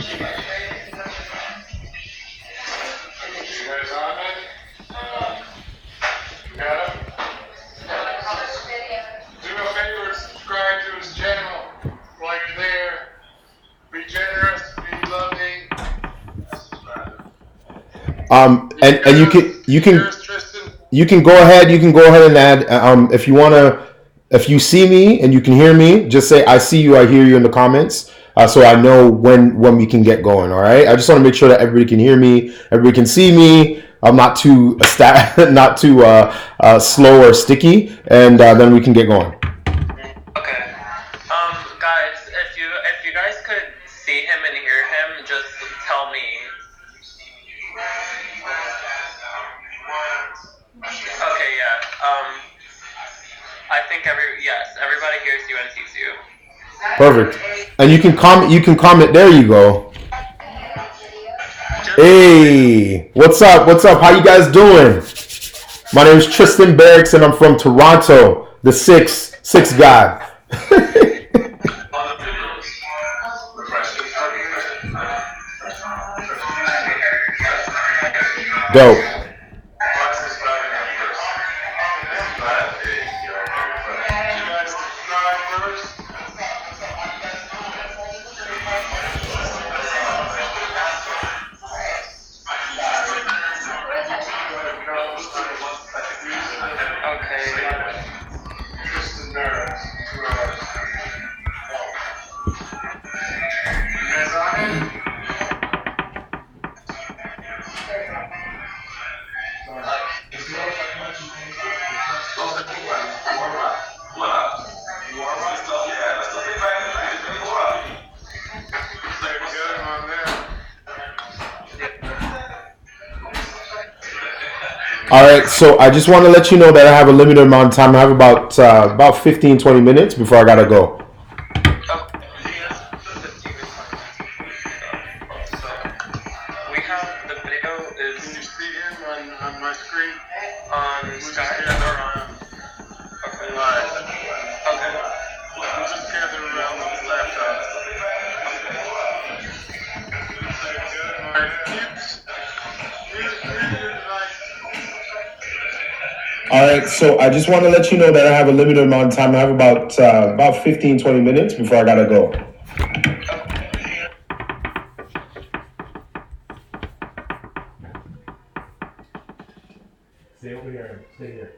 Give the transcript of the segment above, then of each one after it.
You guys on it? Got him? Do me a favor, subscribe to his channel while you're there. Be generous, be loving. And you can go ahead. You can go ahead and add. If you wanna, if you see me and you can hear me, just say I see you, I hear you in the comments, so I know when we can get going. All right. I just want to make sure that everybody can hear me, everybody can see me. I'm not too not too slow or sticky, and then we can get going. Okay. Guys, if you guys could see him and hear him, just tell me. Okay, yeah. I think everybody hears you and sees you. Perfect. And you can comment. You can comment. There you go. Hey, what's up? What's up? How you guys doing? My name is Tristan Barracks, and I'm from Toronto. The six guy. Dope. All right, so I just want to let you know that I have a limited amount of time. I have about 15, 20 minutes before I gotta go. We have the video is. Can you see him on my screen? On Skype or on? Okay. Live. Okay. We'll just gather around the laptop. All right, so I just want to let you know that I have a limited amount of time. I have about 15, 20 minutes before I gotta go. Stay over here. Stay here.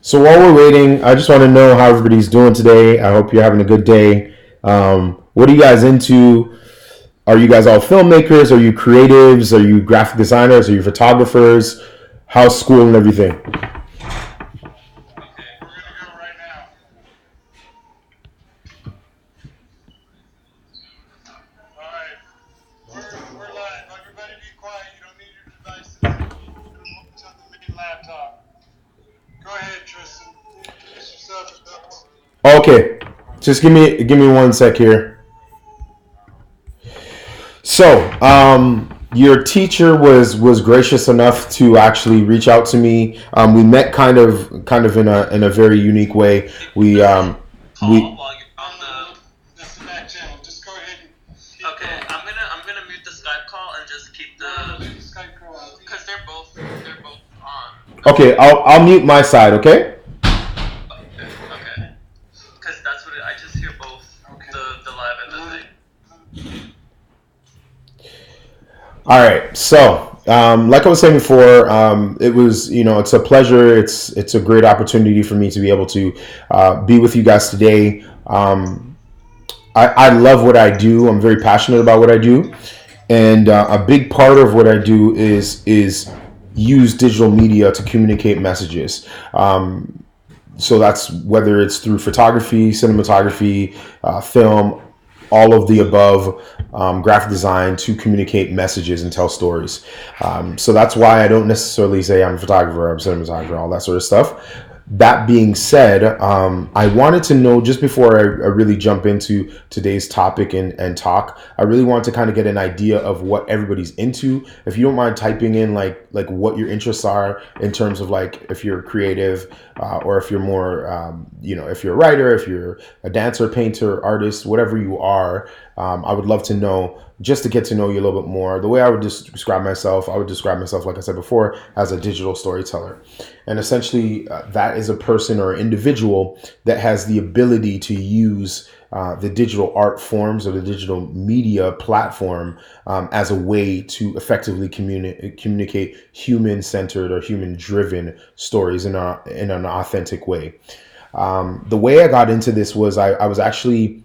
So while we're waiting, I just want to know how everybody's doing today. I hope you're having a good day. What are you guys into? Are you guys all filmmakers? Are you creatives? Are you graphic designers? Are you photographers? How's school and everything? We're gonna go right now. Alright. We're live. Everybody be quiet. You don't need your devices. It's on the main laptop. Go ahead, Tristan. Introduce yourself. Okay, just give me 1 sec here. So, your teacher was gracious enough to actually reach out to me. We met kind of in a very unique way. We While you're on This is the back channel. Just go ahead and keep Okay, going. I'm gonna mute the Skype call and just keep the Skype call. because they're both on. okay. I'll mute my side. Okay. Okay. Because that's what I just hear both the live and the thing. All right. So, like I was saying before, it was, it's a pleasure. It's a great opportunity for me to be able to be with you guys today. I love what I do. I'm very passionate about what I do, and a big part of what I do is use digital media to communicate messages. So that's whether it's through photography, cinematography, film, all of the above, graphic design to communicate messages and tell stories. So that's why I don't necessarily say I'm a photographer, I'm a cinematographer, all that sort of stuff. That being said, I wanted to know just before I really jump into today's topic and talk, I really want to kind of get an idea of what everybody's into. If you don't mind typing in like what your interests are in terms of like if you're creative or if you're more, if you're a writer, if you're a dancer, painter, artist, whatever you are, I would love to know just to get to know you a little bit more. The way I would describe myself, like I said before, as a digital storyteller. And essentially, that is a person or individual that has the ability to use the digital art forms or the digital media platform as a way to effectively communicate human-centered or human-driven stories in an authentic way. The way I got into this was I was actually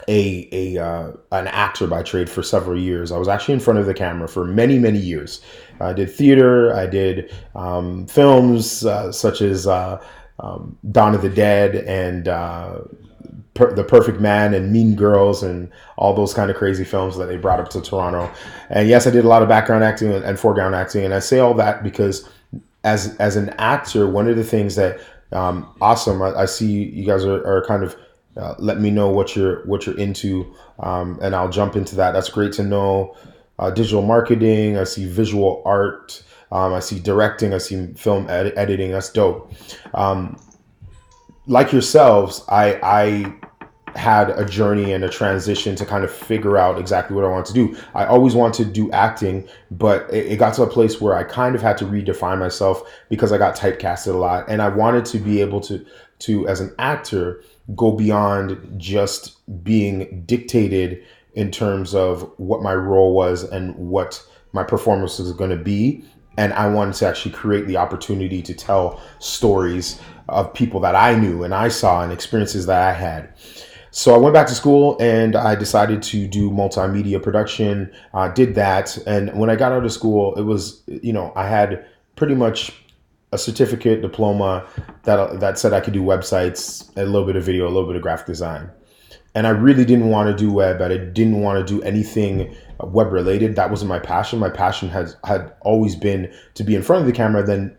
an actor by trade for several years. I was actually in front of the camera for many years. I did theater. I did films such as Dawn of the Dead and The Perfect Man and Mean Girls and all those kind of crazy films that they brought up to Toronto. And yes, I did a lot of background acting and foreground acting. And I say all that because as an actor, one of the things that awesome. I see you guys are kind of let me know what you're into, and I'll jump into that. That's great to know. Digital marketing. I see visual art. I see directing. I see film editing. That's dope. Like yourselves, I had a journey and a transition to kind of figure out exactly what I want to do. I always wanted to do acting, but it got to a place where I kind of had to redefine myself because I got typecasted a lot, and I wanted to be able to as an actor go beyond just being dictated in terms of what my role was and what my performance was going to be. And I wanted to actually create the opportunity to tell stories of people that I knew and I saw and experiences that I had. So I went back to school and I decided to do multimedia production, did that. And when I got out of school, it was, I had pretty much a certificate, diploma that said I could do websites, a little bit of video, a little bit of graphic design. And I really didn't want to do web. I didn't want to do anything web related. That wasn't my passion. My passion had always been to be in front of the camera. Then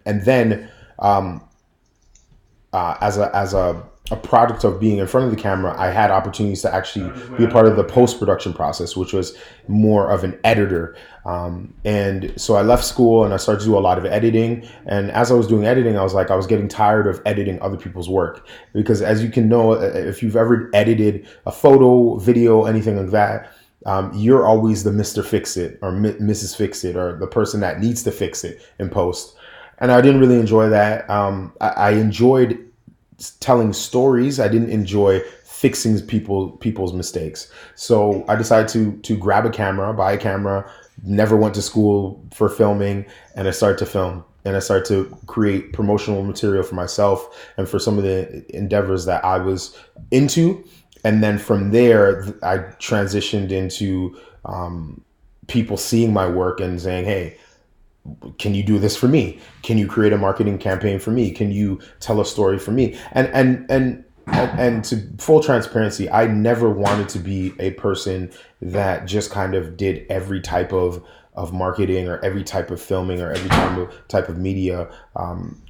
as a product of being in front of the camera, I had opportunities to actually be a part of the post-production process, which was more of an editor. And so I left school and I started to do a lot of editing. And as I was doing editing, I was getting tired of editing other people's work. Because as you can know, if you've ever edited a photo, video, anything like that, you're always the Mr. Fix-It or Mrs. Fix-It or the person that needs to fix it in post. And I didn't really enjoy that. I enjoyed telling stories. I didn't enjoy fixing people's mistakes. So I decided to grab a camera, buy a camera, never went to school for filming, and I started to film. And I started to create promotional material for myself and for some of the endeavors that I was into. And then from there, I transitioned into people seeing my work and saying, hey, can you do this for me? Can you create a marketing campaign for me? Can you tell a story for me? And to full transparency, I never wanted to be a person that just kind of did every type of marketing or every type of filming or every type of media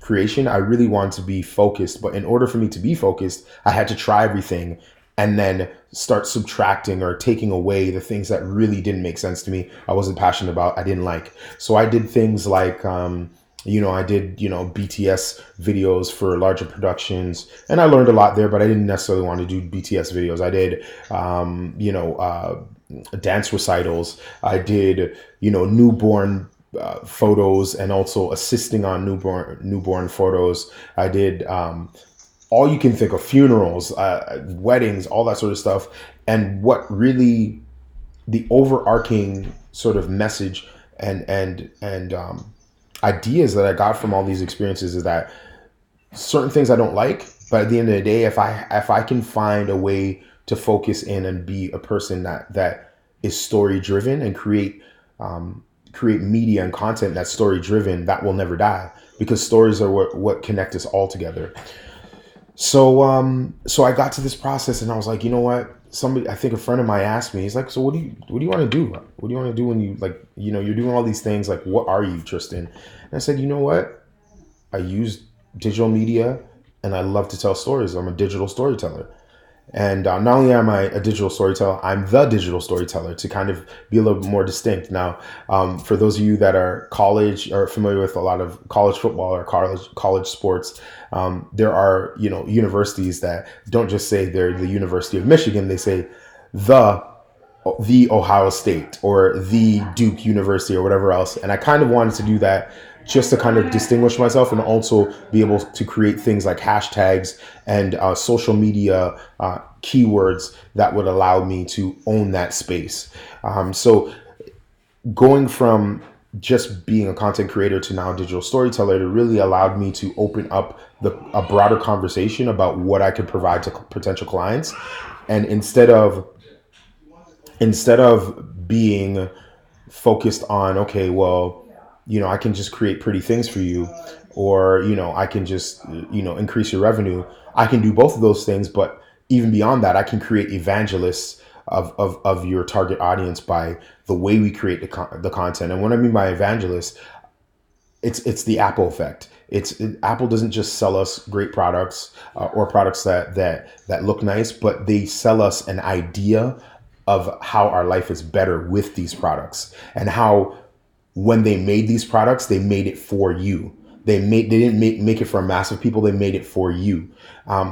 creation. I really wanted to be focused. But in order for me to be focused, I had to try everything and then start subtracting or taking away the things that really didn't make sense to me, I wasn't passionate about, I didn't like. So I did things like, I did, BTS videos for larger productions, and I learned a lot there, but I didn't necessarily want to do BTS videos. I did, dance recitals. I did, newborn photos and also assisting on newborn photos. I did, all you can think of, funerals, weddings, all that sort of stuff. And what really the overarching sort of message and ideas that I got from all these experiences is that certain things I don't like, but at the end of the day, if I can find a way to focus in and be a person that is story driven and create media and content that's story driven, that will never die, because stories are what connect us all together. So I got to this process and I was like, you know what? I think a friend of mine asked me, he's like, so what do you want to do? What do you want to do when you you're doing all these things? Like, what are you, Tristan? And I said, you know what? I used digital media, and I love to tell stories. I'm a digital storyteller. And not only am I a digital storyteller, I'm the digital storyteller, to kind of be a little bit more distinct. Now, for those of you that are college or familiar with a lot of college football or college sports, there are, universities that don't just say they're the University of Michigan. They say the the Ohio State or the Duke University or whatever else. And I kind of wanted to do that just to kind of distinguish myself, and also be able to create things like hashtags and social media keywords that would allow me to own that space. So going from just being a content creator to now a digital storyteller, it really allowed me to open up a broader conversation about what I could provide to potential clients. And instead of being focused on, okay, well, I can just create pretty things for you, or I can just increase your revenue. I can do both of those things, but even beyond that, I can create evangelists of your target audience by the way we create the content. And what I mean by evangelists, it's the Apple effect. Apple doesn't just sell us great products, or products that look nice, but they sell us an idea of how our life is better with these products, and how when they made these products, they made it for you. They didn't make it for a mass of people. They made it for you.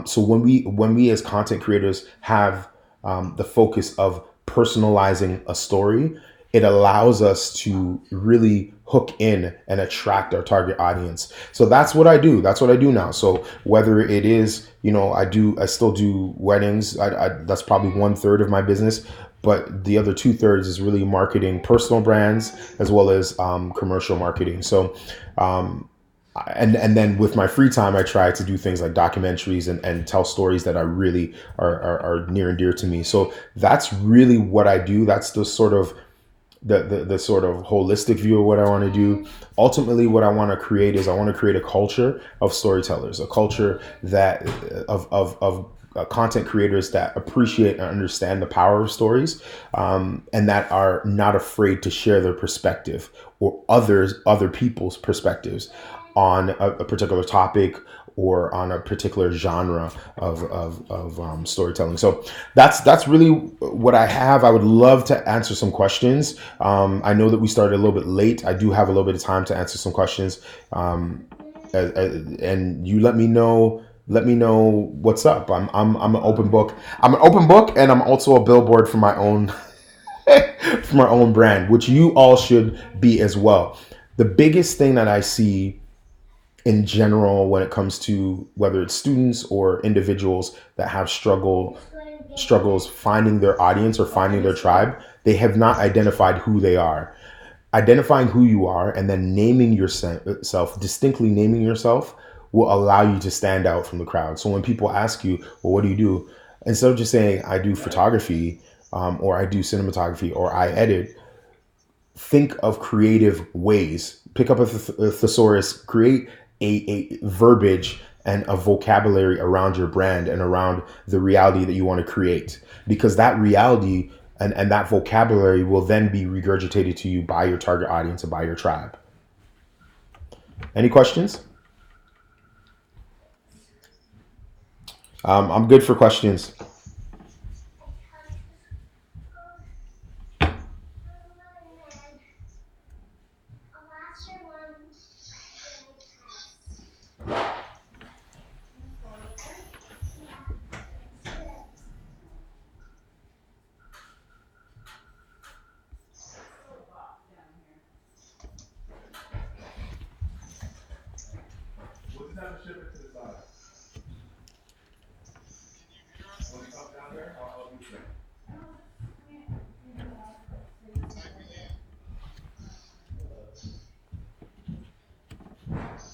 So when we as content creators have the focus of personalizing a story, it allows us to really hook in and attract our target audience. So that's what I do. That's what I do now. So whether it is, I still do weddings. That's probably 1/3 of my business, but the other 2/3 is really marketing personal brands as well as commercial marketing. So, and then with my free time, I try to do things like documentaries and tell stories that are near and dear to me. So that's really what I do. That's the sort of the sort of holistic view of what I want to do. Ultimately, what I want to create is, I want to create a culture of storytellers, a culture that of content creators that appreciate and understand the power of stories, and that are not afraid to share their perspective or other people's perspectives on a particular topic or on a particular genre of storytelling. So that's really what I have. I would love to answer some questions. I know that we started a little bit late. I do have a little bit of time to answer some questions, and you let me know. Let me know what's up. I'm an open book. I'm an open book, and I'm also a billboard for my own for my own brand, which you all should be as well. The biggest thing that I see in general when it comes to whether it's students or individuals that have struggles finding their audience or finding their tribe, they have not identified who they are. Identifying who you are and then naming yourself, distinctly naming yourself, will allow you to stand out from the crowd. So when people ask you, well, what do you do? Instead of just saying, I do photography, or I do cinematography, or I edit, think of creative ways. Pick up a thesaurus, create a verbiage and a vocabulary around your brand and around the reality that you want to create. Because that reality and that vocabulary will then be regurgitated to you by your target audience and by your tribe. Any questions? I'm good for questions.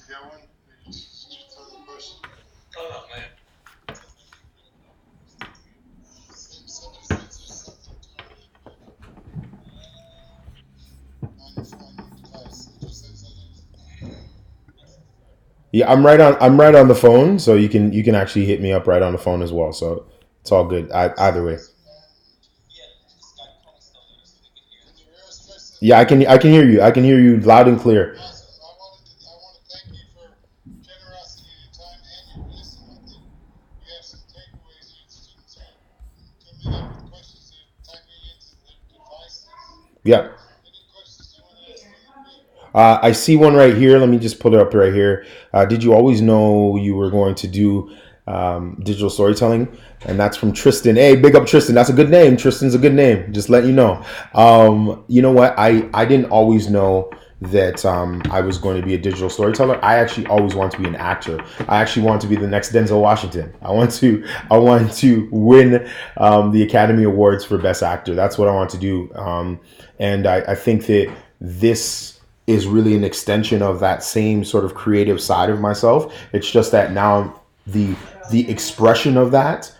Got one? Just throw the question. Oh man. Somebody says there's something on your device. Did you say something? Yeah, I'm right on the phone, so you can actually hit me up right on the phone as well. So it's all good. Either way. Can you hear us, Tristan? Yeah, I can hear you loud and clear. Awesome. I want to thank you for generosity Yeah. Any questions you want to ask me? I see one right here. Let me just pull it up right here. Did you always know you were going to do digital storytelling? And that's from Tristan. Hey, big up Tristan. That's a good name. Tristan's a good name. Just letting you know. You know what? I didn't always know that I was going to be a digital storyteller. I actually always wanted to be an actor. I actually wanted to be the next Denzel Washington. I want to win the Academy Awards for Best Actor. That's what I want to do. And I think that this is really an extension of that same sort of creative side of myself. It's just that now the expression of that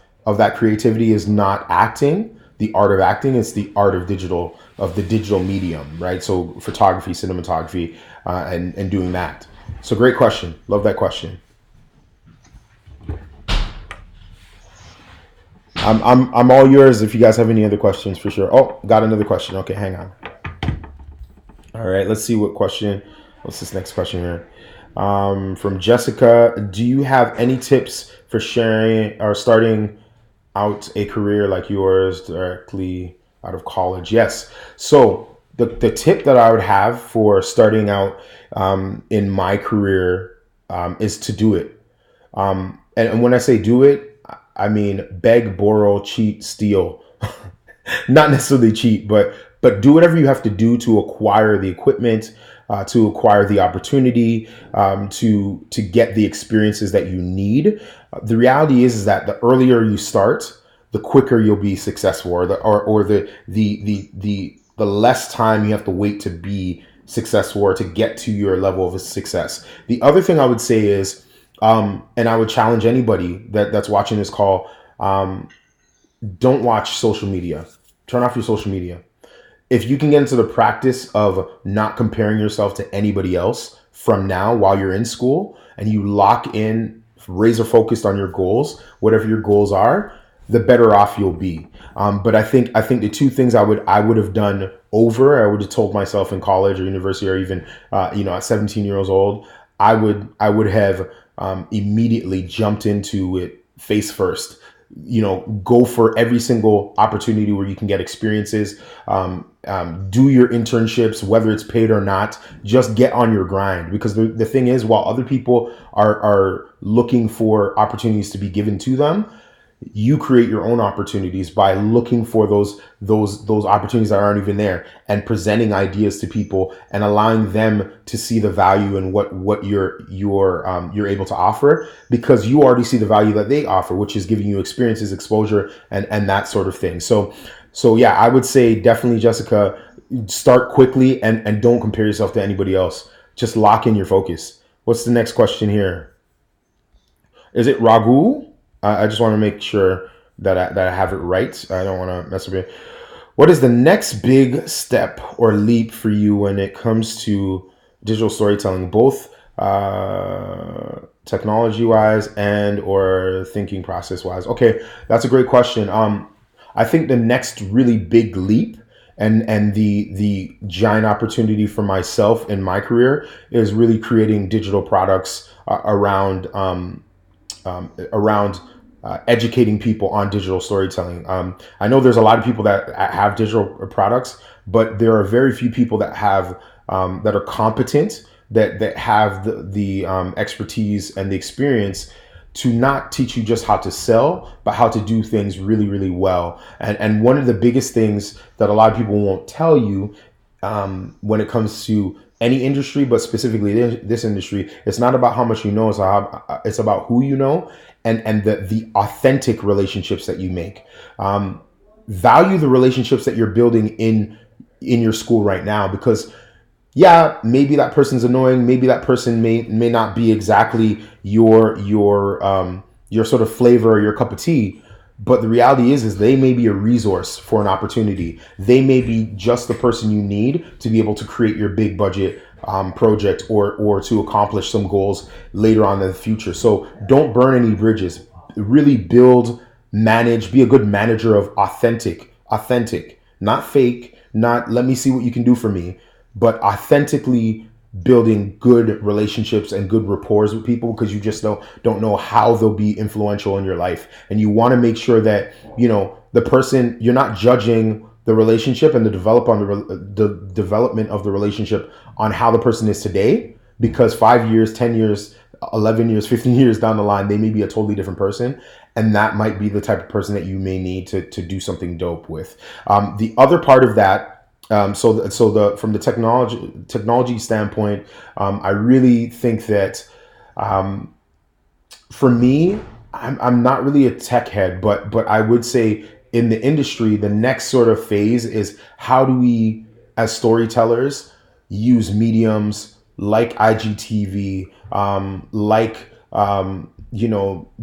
creativity is not acting, the art of acting. It's the art of the digital medium, right? So photography, cinematography, and doing that. So great question. Love that question. I'm all yours if you guys have any other questions for sure. Oh, got another question. Okay, hang on. All right, let's see what question. What's this next question here? From Jessica, do you have any tips for sharing or starting out a career like yours directly out of college? Yes. So the tip that I would have for starting out in my career is to do it. And when I say do it, I mean beg, borrow, cheat, steal. Not necessarily cheat, but do whatever you have to do to acquire the equipment, to acquire the opportunity, to get the experiences that you need. The reality is that the earlier you start, the quicker you'll be successful, or the less time you have to wait to be successful or to get to your level of success. The other thing I would say is, and I would challenge anybody that's watching this call, don't watch social media. Turn off your social media. If you can get into the practice of not comparing yourself to anybody else from now while you're in school, and you lock in, razor focused on your goals, whatever your goals are, the better off you'll be. But I think the two things I would have done over, I would have told myself in college or university, or even at 17 years old, I would have immediately jumped into it face first. Go for every single opportunity where you can get experiences. Do your internships, whether it's paid or not. Just get on your grind, because the thing is, while other people are looking for opportunities to be given to them, you create your own opportunities by looking for those opportunities that aren't even there, and presenting ideas to people and allowing them to see the value in what you're able to offer, because you already see the value that they offer, which is giving you experiences, exposure, and that sort of thing. So yeah, I would say definitely, Jessica, start quickly and don't compare yourself to anybody else. Just lock in your focus. What's the next question here? Is it Raghu? I just want to make sure that I have it right. I don't want to mess up it. What is the next big step or leap for you when it comes to digital storytelling, both technology wise and or thinking process wise? Okay, that's a great question. I think the next really big leap and the giant opportunity for myself in my career is really creating digital products around educating people on digital storytelling. I know there's a lot of people that have digital products, but there are very few people that have that are competent, that have the expertise and the experience to not teach you just how to sell, but how to do things really, really well. And one of the biggest things that a lot of people won't tell you when it comes to any industry, but specifically this industry, it's not about how much you know, it's about who you know, and the authentic relationships that you make. Value the relationships that you're building in your school right now, because yeah, maybe that person's annoying, maybe that person may not be exactly your sort of flavor or your cup of tea. But the reality is they may be a resource for an opportunity. They may be just the person you need to be able to create your big budget project or to accomplish some goals later on in the future. So don't burn any bridges. Really build, manage, be a good manager of authentic, not fake, not let me see what you can do for me, but authentically building good relationships and good rapport with people, because you just don't know how they'll be influential in your life. And you want to make sure that, the person, you're not judging the relationship and the development of the relationship on how the person is today, because 5 years, 10 years, 11 years, 15 years down the line, they may be a totally different person. And that might be the type of person that you may need to do something dope with. The other part of that, from the technology standpoint, I really think that for me, I'm not really a tech head, but I would say in the industry, the next sort of phase is how do we, as storytellers, use mediums like IGTV,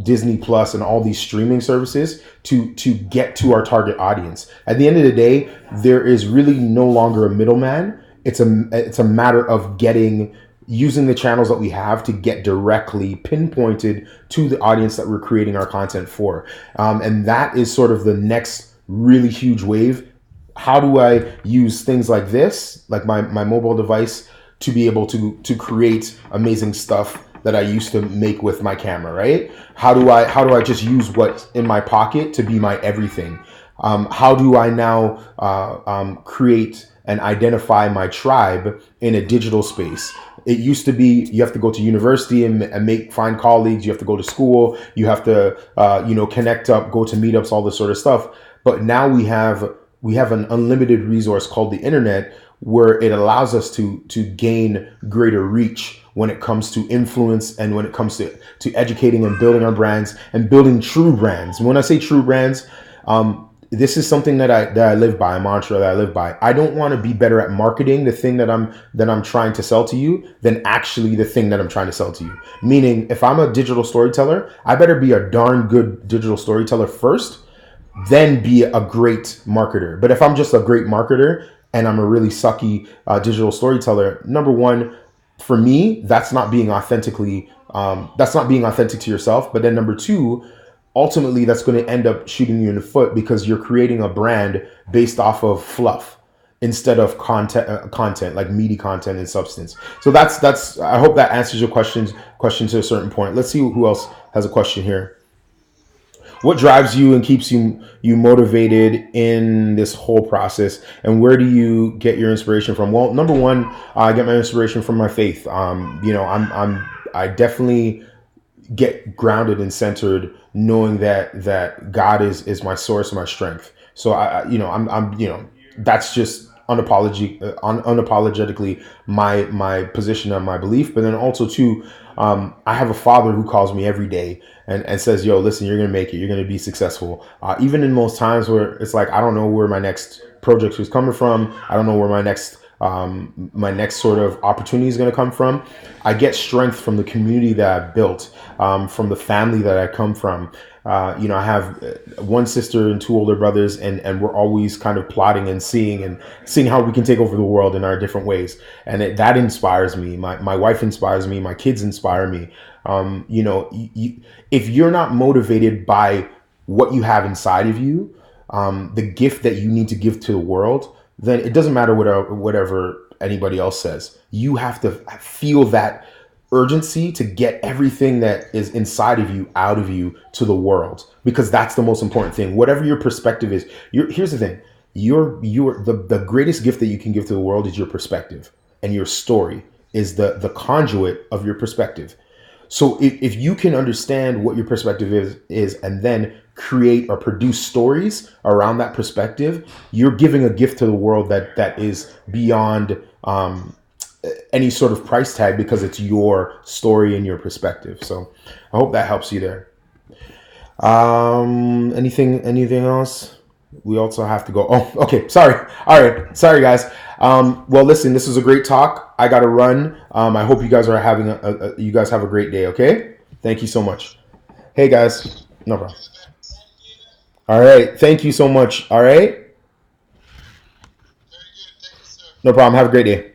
Disney Plus and all these streaming services to get to our target audience. At the end of the day, there is really no longer a middleman. It's a matter of using the channels that we have to get directly pinpointed to the audience that we're creating our content for. And that is sort of the next really huge wave. How do I use things like this, like my mobile device, to be able to create amazing stuff that I used to make with my camera, right? How do I just use what's in my pocket to be my everything? How do I now create and identify my tribe in a digital space? It used to be you have to go to university and find colleagues. You have to go to school. You have to connect up, go to meetups, all this sort of stuff. But now we have an unlimited resource called the internet, where it allows us to gain greater reach when it comes to influence and when it comes to educating and building our brands and building true brands. And when I say true brands, this is something that I live by, a mantra that I live by. I don't want to be better at marketing the thing that I'm trying to sell to you than actually the thing that I'm trying to sell to you. Meaning, if I'm a digital storyteller, I better be a darn good digital storyteller first, then be a great marketer. But if I'm just a great marketer and I'm a really sucky digital storyteller, number one, for me, that's not being authentic to yourself. But then number two, ultimately, that's going to end up shooting you in the foot, because you're creating a brand based off of fluff instead of content like meaty content and substance. So that's. I hope that answers your question to a certain point. Let's see who else has a question here. What drives you and keeps you motivated in this whole process, and where do you get your inspiration from? Well, number one, I get my inspiration from my faith. I definitely get grounded and centered, knowing that God is my source and my strength. So that's just unapologetically my position and my belief. But then also too, I have a father who calls me every day and says, yo, listen, you're going to make it. You're going to be successful. Even in those times where it's like, I don't know where my next project is coming from. I don't know where my next sort of opportunity is going to come from. I get strength from the community that I've built, from the family that I come from. I have one sister and two older brothers, and we're always kind of plotting and seeing how we can take over the world in our different ways. And that inspires me. My wife inspires me. My kids inspire me. If you're not motivated by what you have inside of you, the gift that you need to give to the world, then it doesn't matter whatever anybody else says. You have to feel that urgency to get everything that is inside of you out of you to the world, because that's the most important thing. Whatever your perspective is, here's the thing: the greatest gift that you can give to the world is your perspective, and your story is the conduit of your perspective. So if you can understand what your perspective is and then create or produce stories around that perspective, you're giving a gift to the world that is beyond any sort of price tag, because it's your story and your perspective. So I hope that helps you there. Anything else? We also have to go. Oh, okay. Sorry. All right. Sorry, guys. Well, listen, this was a great talk. I got to run. I hope you guys are having you guys have a great day. Okay. Thank you so much. Hey, guys. No problem. All right. Thank you so much. All right. Very good. Thank you, sir. No problem. Have a great day.